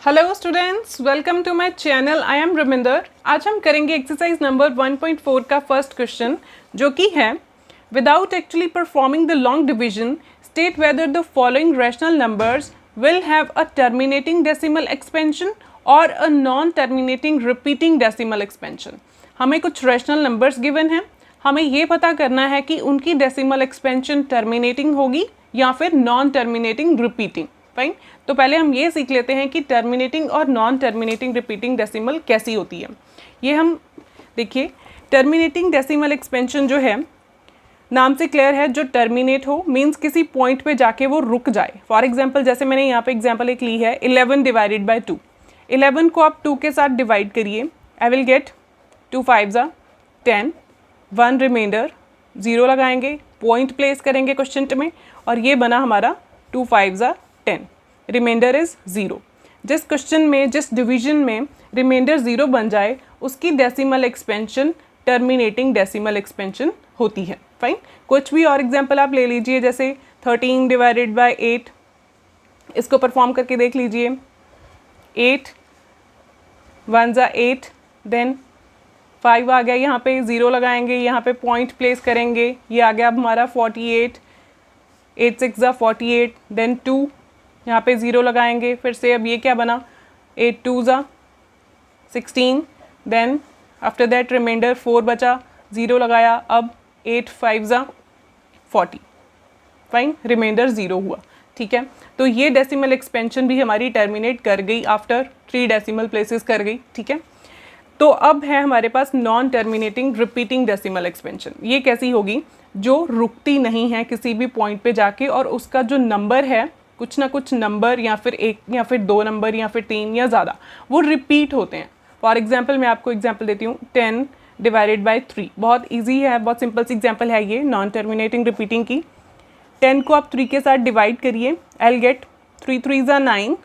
Hello students, welcome to my channel. I am Ravinder. आज हम करेंगे एक्सरसाइज नंबर 1.4 का फर्स्ट क्वेश्चन, जो कि है without actually performing the long division state whether the following rational numbers will have a terminating decimal expansion और a non terminating repeating decimal expansion. हमें कुछ रैशनल नंबर्स गिवन हैं, हमें ये पता करना है कि उनकी डेसिमल एक्सपेंशन टर्मिनेटिंग होगी या फिर नॉन टर्मिनेटिंग रिपीटिंग। फाइन, तो पहले हम ये सीख लेते हैं कि टर्मिनेटिंग और नॉन टर्मिनेटिंग रिपीटिंग डेसिमल कैसी होती है। ये हम देखिए, टर्मिनेटिंग डेसिमल एक्सपेंशन जो है नाम से क्लियर है, जो टर्मिनेट हो मीन्स किसी पॉइंट पे जाके वो रुक जाए। फॉर एग्जांपल जैसे मैंने यहाँ पे एग्जांपल एक ली है 11 डिवाइडेड बाय 2। 11 को आप 2 के साथ डिवाइड करिए, आई विल गेट 2 5 10, 1 रिमाइंडर, 0 लगाएंगे, पॉइंट प्लेस करेंगे क्वेश्चन में और ये बना हमारा 2 5 10, रिमाइंडर इज 0। जिस क्वेश्चन में, जिस डिवीजन में रिमाइंडर 0 बन जाए उसकी decimal expansion terminating decimal expansion होती है। फाइन, कुछ भी और एग्जांपल आप ले लीजिए, जैसे 13 डिवाइडेड बाय 8, इसको परफॉर्म करके देख लीजिए। 8 1 8, देन 5 आ गया, यहाँ पे 0 लगाएंगे, यहाँ पे पॉइंट प्लेस करेंगे, ये आ गया अब हमारा 48, 8 6 48, देन 2, यहाँ पे 0 लगाएंगे, फिर से अब ये क्या बना 8 2 16, देन आफ्टर दैट रिमाइंडर 4 बचा, 0 लगाया, अब 8 5 40। फाइन, रिमाइंडर 0 हुआ। ठीक है, तो ये डेसिमल एक्सपेंशन भी हमारी टर्मिनेट कर गई आफ्टर 3 डेसिमल प्लेसेस कर गई। ठीक है, तो अब है हमारे पास non terminating repeating decimal expansion. ये कैसी होगी? जो रुकती नहीं है किसी भी पॉइंट पे जाके और उसका जो नंबर है, कुछ ना कुछ नंबर या फिर एक या फिर 2 नंबर या फिर 3 या ज़्यादा, वो रिपीट होते हैं। फॉर एग्जांपल मैं आपको एग्जांपल देती हूँ 10 डिवाइडेड बाय 3। बहुत इजी है, बहुत सिंपल सी एग्जांपल है ये नॉन टर्मिनेटिंग रिपीटिंग की। 10 को आप 3 के साथ डिवाइड करिए, आई विल गेट 3 3 9,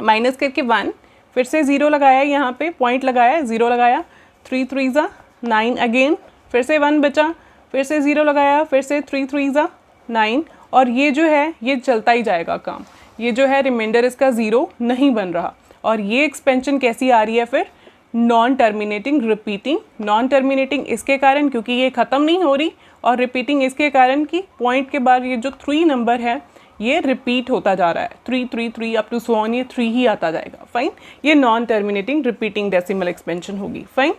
माइनस करके 1, फिर से 0 लगाया, यहाँ पे पॉइंट लगाया, 0 लगाया, 3 3 9 अगेन, फिर से 1 बचा, फिर से 0 लगाया, फिर से 3 3 9, और ये जो है ये चलता ही जाएगा काम। ये जो है रिमाइंडर इसका 0 नहीं बन रहा, और ये एक्सपेंशन कैसी आ रही है फिर? Non terminating repeating. Non terminating इसके कारण क्योंकि ये ख़त्म नहीं हो रही, और रिपीटिंग इसके कारण कि पॉइंट के बाद ये जो 3 नंबर है ये रिपीट होता जा रहा है, 3 3 3 अप टू सो ऑन, ये 3 ही आता जाएगा। फाइन, ये non terminating repeating decimal expansion होगी। फाइन,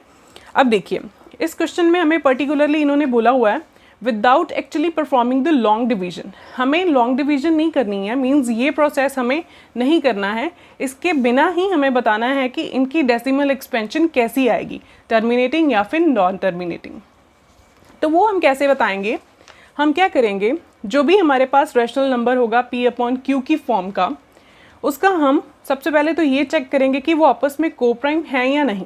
अब देखिए इस क्वेश्चन में हमें पर्टिकुलरली इन्होंने बोला हुआ है without actually performing the long division. हमें लॉन्ग डिवीजन नहीं करनी है, मीन्स ये प्रोसेस हमें नहीं करना है। इसके बिना ही हमें बताना है कि इनकी डेसिमल एक्सपेंशन कैसी आएगी, टर्मिनेटिंग या फिर नॉन टर्मिनेटिंग। तो वो हम कैसे बताएंगे? हम क्या करेंगे, जो भी हमारे पास रैशनल नंबर होगा P/Q की फॉर्म का, उसका हम सबसे पहले तो ये चेक करेंगे कि वो आपस में कोप्राइम है या नहीं।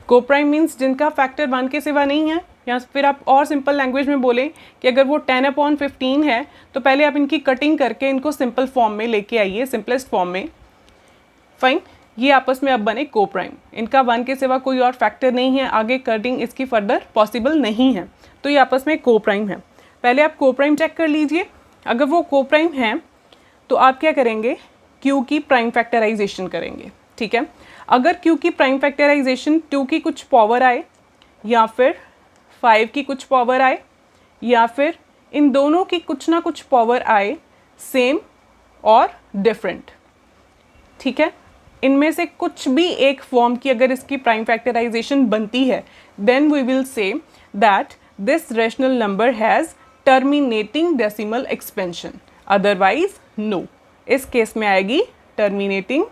कोप्राइम मीन्स जिनका फैक्टर 1 के सिवा नहीं है, या फिर आप और सिंपल लैंग्वेज में बोलें कि अगर वो 10/15 है तो पहले आप इनकी कटिंग करके इनको सिंपल फॉर्म में लेके आइए, सिंपलेस्ट फॉर्म में। फाइन, ये आपस में अब बने कोप्राइम, इनका 1 के सिवा कोई और फैक्टर नहीं है, आगे कटिंग इसकी फर्दर पॉसिबल नहीं है, तो ये आपस में कोप्राइम है। पहले आप कोप्राइम चेक कर लीजिए। अगर वो कोप्राइम है तो आप क्या करेंगे, Q की प्राइम फैक्टराइजेशन करेंगे। ठीक है, अगर Q की प्राइम फैक्टराइजेशन 2 की कुछ पावर आए या फिर 5 की कुछ पावर आए या फिर इन दोनों की कुछ ना कुछ पावर आए, सेम और डिफरेंट। ठीक है, इनमें से कुछ भी एक फॉर्म की अगर इसकी प्राइम फैक्टराइजेशन बनती है, then we will say that this rational number has terminating decimal expansion, otherwise no. इस केस में आएगी टर्मिनेटिंग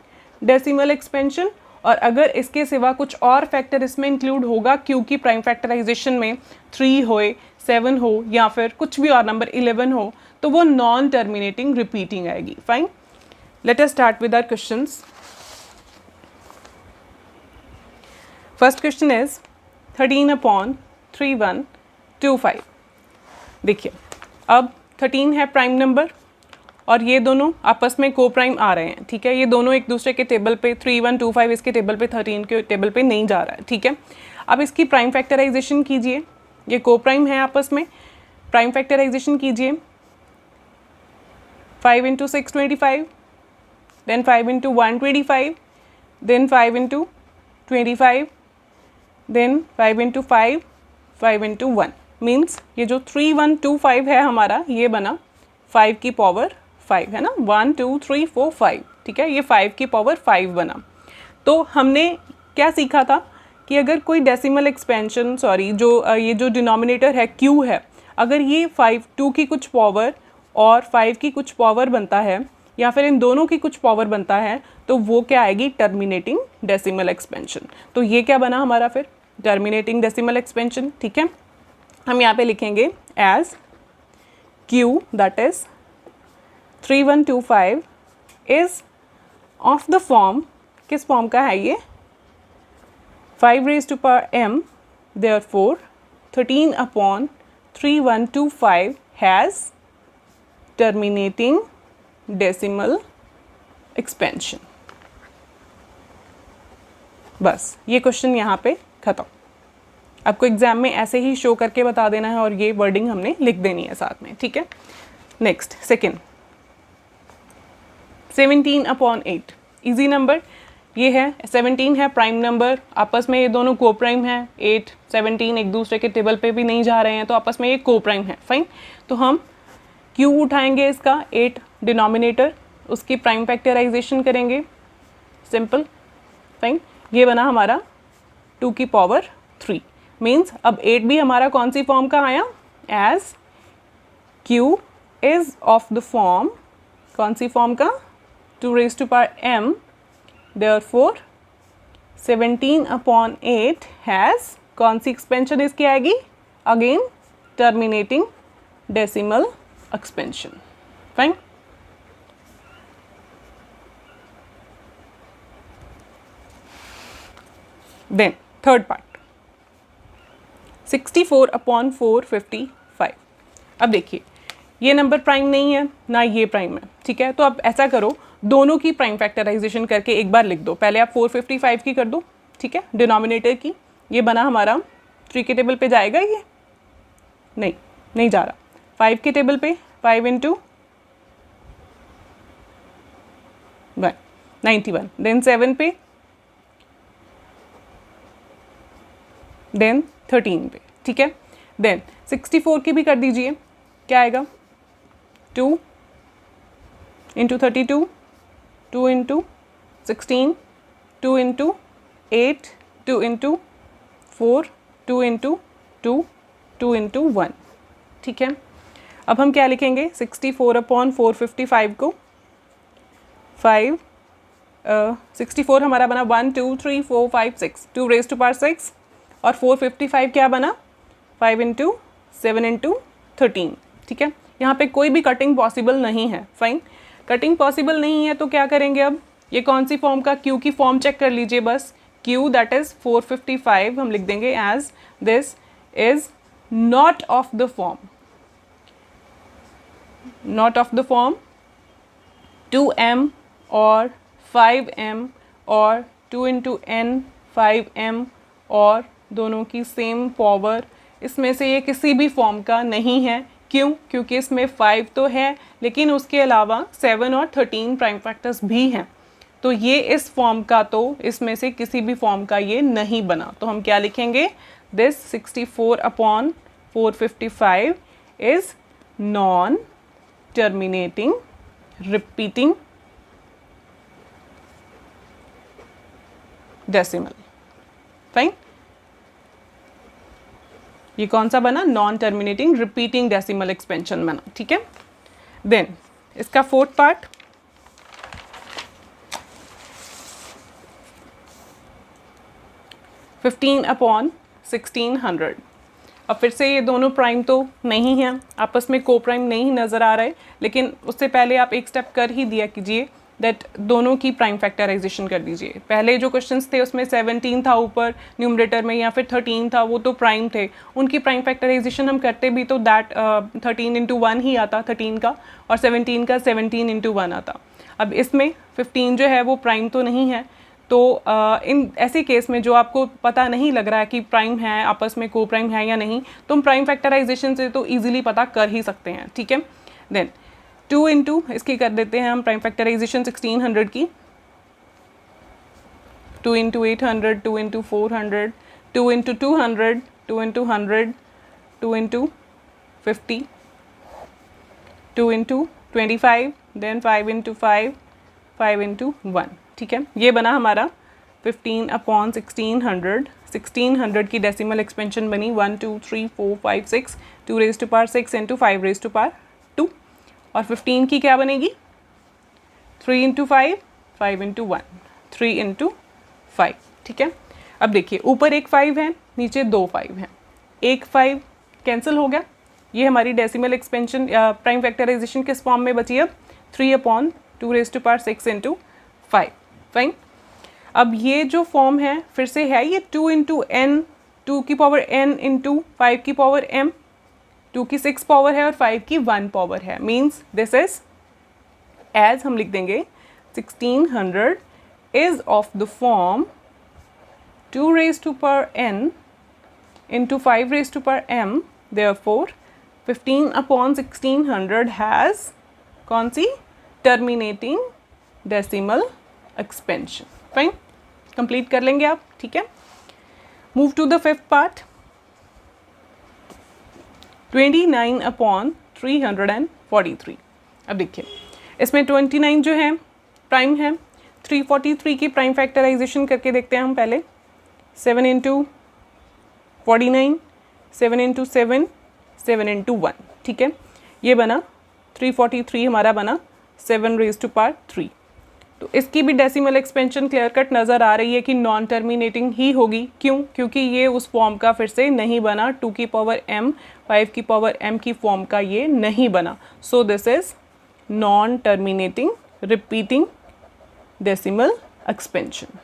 डेसिमल एक्सपेंशन। और अगर इसके सिवा कुछ और फैक्टर इसमें इंक्लूड होगा क्योंकि प्राइम फैक्टराइजेशन में 3 हो, 7 हो या फिर कुछ भी और नंबर 11 हो, तो वो नॉन टर्मिनेटिंग रिपीटिंग आएगी। Fine, let us start with our questions. First question is 13/3125। देखिए, अब 13 है प्राइम नंबर और ये दोनों आपस में को प्राइम आ रहे हैं। ठीक है, ये दोनों एक दूसरे के टेबल पे 3125 इसके टेबल पे 13 के टेबल पे नहीं जा रहा है। ठीक है, अब इसकी प्राइम फैक्टराइजेशन कीजिए, ये को प्राइम है आपस में, प्राइम फैक्टराइजेशन कीजिए। 5 × 6 25, then 5 into 125, then 5 into 25, then 5 into 5, 5 into 1 means ये जो 3125 है हमारा ये बना 5 की पावर 5 है ना, 1 2 3 4 5, ठीक है, ये 5 की पावर 5 बना। तो हमने क्या सीखा था कि अगर कोई डेसिमल एक्सपेंशन ये जो डिनोमिनेटर है q है, अगर ये 2 की कुछ पावर और 5 की कुछ पावर बनता है या फिर इन दोनों की कुछ पावर बनता है तो वो क्या आएगी, टर्मिनेटिंग डेसिमल एक्सपेंशन। तो ये क्या बना हमारा फिर, टर्मिनेटिंग डेसिमल एक्सपेंशन, ठीक है। हम यहाँ पे लिखेंगे as q that is 3125 is of the form, किस फॉर्म का है ये, 5 raised to power m, therefore 13 upon 3125 has terminating decimal expansion। बस ये क्वेश्चन यहाँ पे खत्म। आपको एग्जाम में ऐसे ही शो करके बता देना है और ये वर्डिंग हमने लिख देनी है साथ में, ठीक है। Next second, 17 upon 8 easy number, ये है 17 है प्राइम नंबर, आपस में ये दोनों को प्राइम है, 8 17 एक दूसरे के टेबल पे भी नहीं जा रहे हैं तो आपस में ये को प्राइम है, फाइन। तो हम q उठाएंगे इसका 8 डिनोमिनेटर, उसकी प्राइम फैक्टराइजेशन करेंगे, सिंपल, फाइन। ये बना हमारा 2 की पावर 3 मीन्स अब 8 भी हमारा कौन सी फॉर्म का आया, as q is of the form, कौन सी फॉर्म का, 2 raised to power m, therefore 17 upon 8 has, कौन सी एक्सपेंशन इसकी आएगी, again terminating decimal expansion, fine. Then third part, 64 upon 455। अब देखिए ये नंबर प्राइम नहीं है ना ये प्राइम है, ठीक है। तो अब ऐसा करो, दोनों की प्राइम फैक्टराइजेशन करके एक बार लिख दो। पहले आप 455 की कर दो, ठीक है, डिनोमिनेटर की। ये बना हमारा 3 के टेबल पे जाएगा, ये नहीं जा रहा। 5 के टेबल पे 5 इंटू 1 91, देन 7 पे, देन 13 पे, ठीक है। देन 64 की भी कर दीजिए, क्या आएगा, 2 into 32, 2 into 16, 2 into 8, 2 into 4, 2 into 2, 2 into 1, ठीक है। अब हम क्या लिखेंगे, 64 अपॉन 455 को 64 हमारा बना 1 2 3 4 5 6, 2 raised to power 6, और 455 क्या बना, 5 इंटू 7 इंटू 13, ठीक है। यहाँ पे कोई भी कटिंग पॉसिबल नहीं है, फाइन। कटिंग पॉसिबल नहीं है तो क्या करेंगे, अब ये कौन सी फॉर्म का, q की फॉर्म चेक कर लीजिए बस, q दैट इज 455 हम लिख देंगे as this is not of the form, not of the form 2m और 5m और 2 इंटू n 5m और दोनों की सेम पावर, इसमें से ये किसी भी फॉर्म का नहीं है। क्यों, क्योंकि इसमें 5 तो है लेकिन उसके अलावा 7 और 13 प्राइम फैक्टर्स भी हैं, तो ये इस फॉर्म का, तो इसमें से किसी भी फॉर्म का ये नहीं बना। तो हम क्या लिखेंगे, this 64 upon 455 is non terminating repeating decimal, fine. ये कौन सा बना, non terminating repeating decimal expansion बना, ठीक है। देन इसका फोर्थ पार्ट, फिफ्टीन अपॉन 1600। अब फिर से ये दोनों प्राइम तो नहीं हैं, आपस में को प्राइम नहीं नज़र आ रहे, लेकिन उससे पहले आप एक स्टेप कर ही दिया कीजिए, दैट दोनों की प्राइम फैक्टराइजेशन कर दीजिए। पहले जो क्वेश्चंस थे उसमें 17 था ऊपर न्यूमरेटर में या फिर 13 था, वो तो प्राइम थे, उनकी प्राइम फैक्टराइजेशन हम करते भी तो दैट 13 इंटू 1 ही आता 13 का, और 17 का 17 इंटू 1 आता। अब इसमें 15 जो है वो प्राइम तो नहीं है, तो इन ऐसे केस में जो आपको पता नहीं लग रहा है कि प्राइम है, आपस में को प्राइम है या नहीं, तो हम प्राइम फैक्टराइजेशन से तो ईजिली पता कर ही सकते हैं, ठीक है। देन 2 इंटू इसकी कर देते हैं हम प्राइम फैक्टराइजेशन 1600 की, 2 into 800, 2 into 400, 2 into 200, 2 into 100, 2 into 50, 2 into 25, then 5 into 5, 5 into 1। ठीक है, ये बना हमारा 15 अपॉन 1600। 1600 की डेसिमल एक्सपेंशन बनी 1 2 3 4 5 6, 2 raise to power 6 into 5 raise to power 2। और 15 की क्या बनेगी 3 इंटू 5, 5 इंटू 1, 3 इंटू 5। ठीक है, अब देखिए ऊपर एक 5 है, नीचे 2 5 हैं, एक 5 कैंसिल हो गया। ये हमारी डेसिमल एक्सपेंशन प्राइम फैक्टराइजेशन किस फॉर्म में बची अब 3 upon 2 raise to power 6 into 5। Fine, अब ये जो फॉर्म है फिर से है ये 2 इंटू एन, 2 की पावर n इंटू 5 की पावर m, 2 की 6 पावर है और 5 की 1 पावर है। मीन्स दिस इज एज हम लिख देंगे 1600 is of the form 2 raise to power n into 5 raise to power m, therefore 15 upon 1600 has कौन सी terminating decimal expansion. Fine, complete कर लेंगे आप। ठीक है, move to the fifth part. 29 upon 343। अब देखिए इसमें 29 जो है प्राइम है, 343 की प्राइम फैक्टराइजेशन करके देखते हैं हम पहले। 7 इंटू 49, 7 इंटू 7, 7 इंटू 1। ठीक है, ये बना 343 हमारा बना 7 रेज़ टू पावर 3। तो इसकी भी डेसिमल एक्सपेंशन क्लियर कट नज़र आ रही है कि नॉन टर्मिनेटिंग ही होगी। क्यों? क्योंकि ये उस फॉर्म का फिर से नहीं बना, 2 की पावर m 5 की पावर m की फॉर्म का ये नहीं बना। So this is non terminating repeating decimal expansion.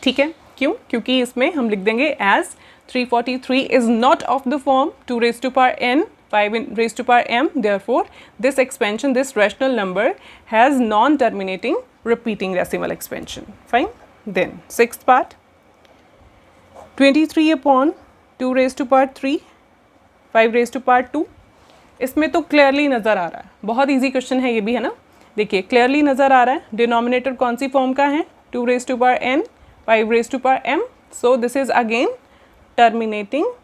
ठीक है, क्यों? क्योंकि इसमें हम लिख देंगे as 343 is not of the form 2 raise to power n 5 raised to power m, therefore this expansion, this rational number has non-terminating repeating decimal expansion. Fine. Then sixth part, 23 upon 2 raised to power 3, 5 raised to power 2। इसमें तो clearly नज़र आ रहा है, बहुत easy question है ये भी, है ना। देखिए क्लियरली नज़र आ रहा है डिनोमिनेटर कौन सी फॉर्म का है 2 raised to power n 5 raised to power m, so this is again terminating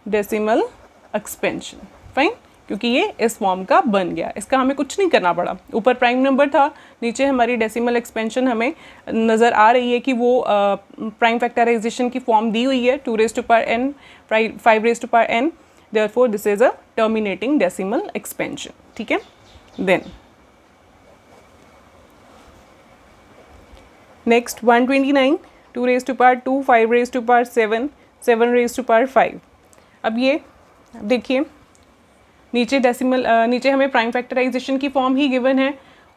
decimal expansion. Fine, क्योंकि ये इस फॉर्म का बन गया, इसका हमें कुछ नहीं करना पड़ा। ऊपर प्राइम नंबर था, नीचे हमारी डेसिमल एक्सपेंशन हमें नज़र आ रही है कि वो प्राइम फैक्टराइजेशन की फॉर्म दी हुई है 2 raise to power n 5 raise to power n, therefore this is a terminating decimal expansion. ठीक है, then next 129 2 raise to power 2 5 raise to power 7 7 raise to power 5। अब ये देखिए नीचे डेसिमल नीचे हमें प्राइम फैक्टराइजेशन की फॉर्म ही गिवन है,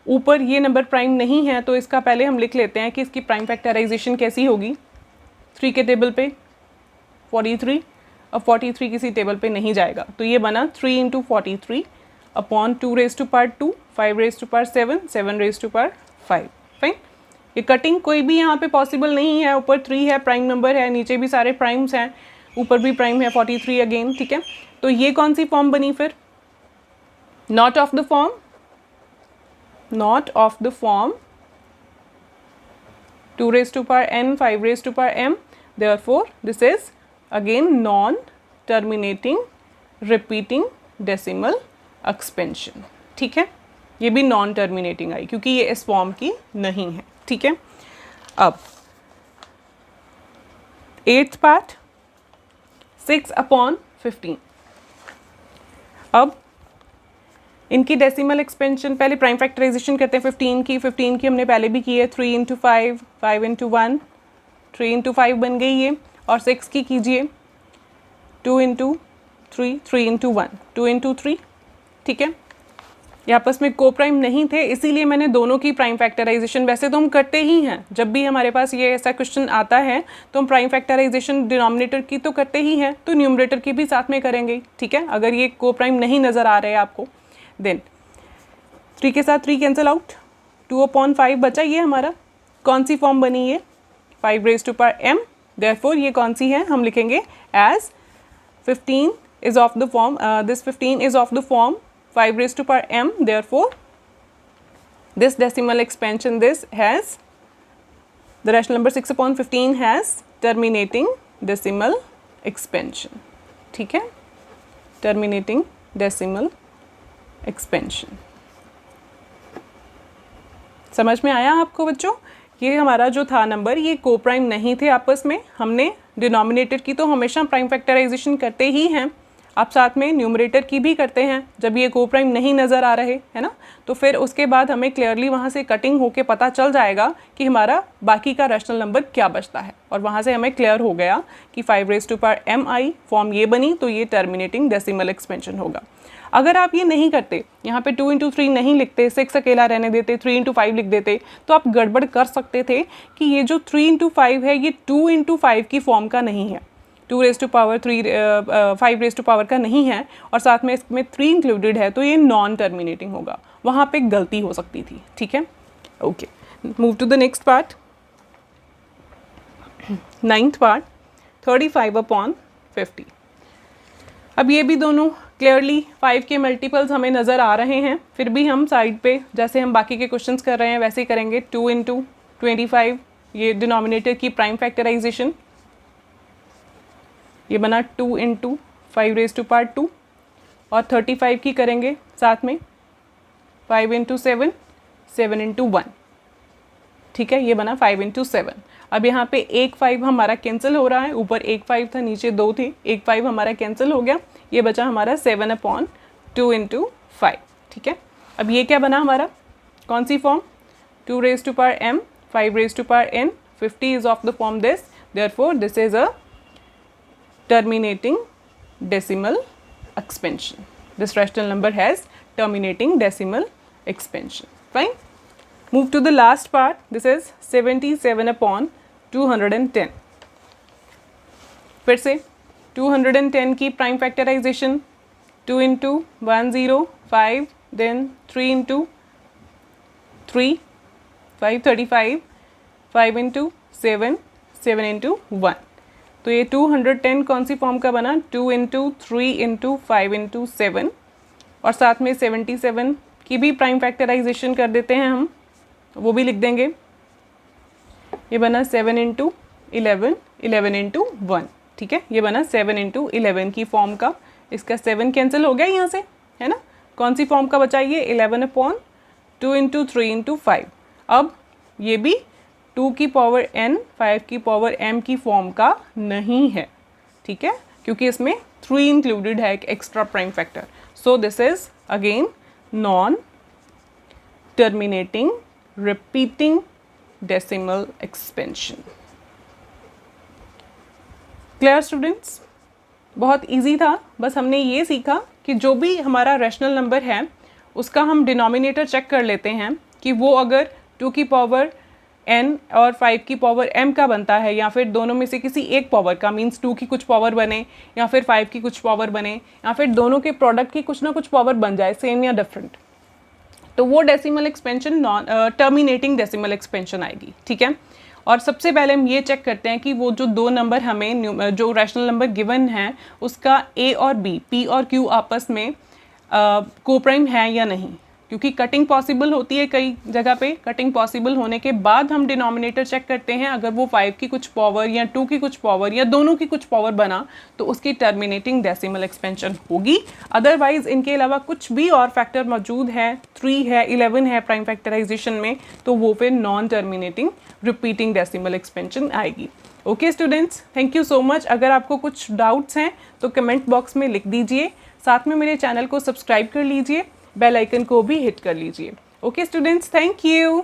ऊपर ये नंबर प्राइम नहीं है, तो इसका पहले हम लिख लेते हैं कि इसकी प्राइम फैक्टराइजेशन कैसी होगी। 3 के टेबल पे 43, अब 43 किसी टेबल पे नहीं जाएगा, तो ये बना 3 into 43 upon 2 raise to power 2 5 raise to power 7 7 raise to power 5। Fine, ये कटिंग कोई भी यहाँ पे पॉसिबल नहीं है। ऊपर 3 है, प्राइम नंबर है, नीचे भी सारे प्राइम्स हैं, ऊपर भी प्राइम है 43 अगेन। ठीक है, तो ये कौन सी फॉर्म बनी फिर, not of the form, not of the form 2 raise to power n 5 raise to power m, therefore this is again non terminating repeating decimal expansion. ठीक है, ये भी नॉन टर्मिनेटिंग आई क्योंकि ये इस फॉर्म की नहीं है। ठीक है, अब 8th पार्ट 6 अपॉन 15। अब इनकी डेसिमल एक्सपेंशन पहले प्राइम फैक्टराइजेशन करते हैं 15 की हमने पहले भी की है। 3 इंटू 5 5 इंटू 1 3 इंटू 5 बन गई ये, और 6 की कीजिए 2 इंटू 3 3 इंटू 1 2 इंटू 3। ठीक है, ये आपस में को प्राइम नहीं थे, इसीलिए मैंने दोनों की प्राइम फैक्टराइजेशन, वैसे तो हम करते ही हैं जब भी हमारे पास ये ऐसा क्वेश्चन आता है तो हम प्राइम फैक्टराइजेशन डिनोमिनेटर की तो करते ही हैं, तो न्यूमरेटर की भी साथ में करेंगे। ठीक है, अगर ये को प्राइम नहीं नज़र आ रहे हैं आपको, देन 3 के साथ 3 कैंसिल आउट, 2 अपॉन 5 बचा। ये हमारा कौन सी फॉर्म बनी है 5 raise to power m, therefore ये कौन सी है, हम लिखेंगे as 15 is of the form, this 15 is of the form 5 raised to power m, therefore this decimal expansion, this has the rational number 6 upon 15 has terminating decimal expansion. ठीक है, terminating decimal expansion. समझ में आया आपको बच्चों? ये हमारा जो था नंबर, ये को प्राइम नहीं थे आपस में, हमने डिनोमिनेटर की तो हमेशा प्राइम फैक्टराइजेशन करते ही हैं, आप साथ में न्यूमरेटर की भी करते हैं जब ये को प्राइम नहीं नज़र आ रहे, है ना। तो फिर उसके बाद हमें क्लियरली वहाँ से कटिंग होके पता चल जाएगा कि हमारा बाकी का रैशनल नंबर क्या बचता है, और वहाँ से हमें क्लियर हो गया कि 5 रेज़ टू पावर m आई फॉर्म ये बनी, तो ये टर्मिनेटिंग डेसिमल एक्सपेंशन होगा। अगर आप ये नहीं करते, यहाँ पे 2 इंटू 3 नहीं लिखते, 6 अकेला रहने देते, 3 इंटू 5 लिख देते, तो आप गड़बड़ कर सकते थे कि ये जो 3 इंटू 5 है ये 2 इंटू 5 की फॉर्म का नहीं है, 2 raise to power 5 raise to power का नहीं है, और साथ में इसमें 3 इंक्लूडेड है, तो ये नॉन टर्मिनेटिंग होगा, वहाँ पे गलती हो सकती थी। ठीक है, okay, move to the next part, 9th part, 35 upon 50। अब ये भी दोनों क्लियरली 5 के मल्टीपल्स हमें नज़र आ रहे हैं, फिर भी हम साइड पे जैसे हम बाकी के क्वेश्चंस कर रहे हैं वैसे ही करेंगे। 2 इंटू 25, ये डिनोमिनेटर की प्राइम फैक्टराइजेशन, ये बना 2 इंटू 5 रेज़ टू पावर 2, और 35 की करेंगे साथ में 5 इंटू 7, 7 इंटू 1। ठीक है, ये बना 5 इंटू 7। अब यहाँ पे एक 5 हमारा कैंसिल हो रहा है, ऊपर एक 5 था, नीचे 2 थे, एक 5 हमारा कैंसिल हो गया, ये बचा हमारा 7 अपॉन 2 इंटू 5। ठीक है, अब ये क्या बना हमारा, कौन सी form, 2 raise to power m, 5 raise to power n, 50 is of the form this, therefore this is a terminating decimal expansion. This rational number has terminating decimal expansion. Fine. Move to the last part. This is 77 upon 210. फिर से 210 की prime factorization, 2 into 105, then 3 into 3, 535, 5 into 7, 7 into 1। तो ये 210 कौन सी form का बना, 2 into 3 into 5 into 7, और साथ में 77 की भी प्राइम फैक्टराइजेशन कर देते हैं हम, वो भी लिख देंगे, ये बना 7 इंटू 11, 11 इंटू 1। ठीक है, ये बना 7 इंटू 11 की फॉर्म का, इसका 7 कैंसिल हो गया यहाँ से, है ना। कौन सी फॉर्म का बचा, ये 11 अपॉन 2 इंटू 3 इंटू 5। अब ये भी 2 की पावर n, 5 की पावर m की फॉर्म का नहीं है। ठीक है, क्योंकि इसमें 3 इंक्लूडेड है, एक extra prime factor, so this is again non terminating repeating decimal expansion. Clear students, बहुत इजी था, बस हमने ये सीखा कि जो भी हमारा रैशनल नंबर है उसका हम डिनोमिनेटर चेक कर लेते हैं कि वो अगर 2 की पावर n और 5 की पावर m का बनता है, या फिर दोनों में से किसी एक पावर का, मीन्स 2 की कुछ पावर बने या फिर 5 की कुछ पावर बने, या फिर दोनों के प्रोडक्ट की कुछ ना कुछ पावर बन जाए, सेम या डिफरेंट, तो वो decimal expansion non terminating decimal expansion आएगी। ठीक है, और सबसे पहले हम ये चेक करते हैं कि वो जो दो नंबर हमें, जो रैशनल नंबर गिवन है, उसका a और b, p और q आपस में को प्राइम है या नहीं, क्योंकि कटिंग पॉसिबल होती है कई जगह पे। कटिंग पॉसिबल होने के बाद हम डिनोमिनेटर चेक करते हैं, अगर वो 5 की कुछ पावर या 2 की कुछ पावर या दोनों की कुछ पावर बना तो उसकी टर्मिनेटिंग डेसिमल एक्सपेंशन होगी। अदरवाइज इनके अलावा कुछ भी और फैक्टर मौजूद है, 3 है, 11 है प्राइम फैक्टराइजेशन में, तो वो फिर non terminating repeating decimal expansion आएगी। Okay students, thank you so much. अगर आपको कुछ डाउट्स हैं तो कमेंट बॉक्स में लिख दीजिए, साथ में मेरे चैनल को सब्सक्राइब कर लीजिए, बेल आइकन को भी हिट कर लीजिए। Okay students, thank you.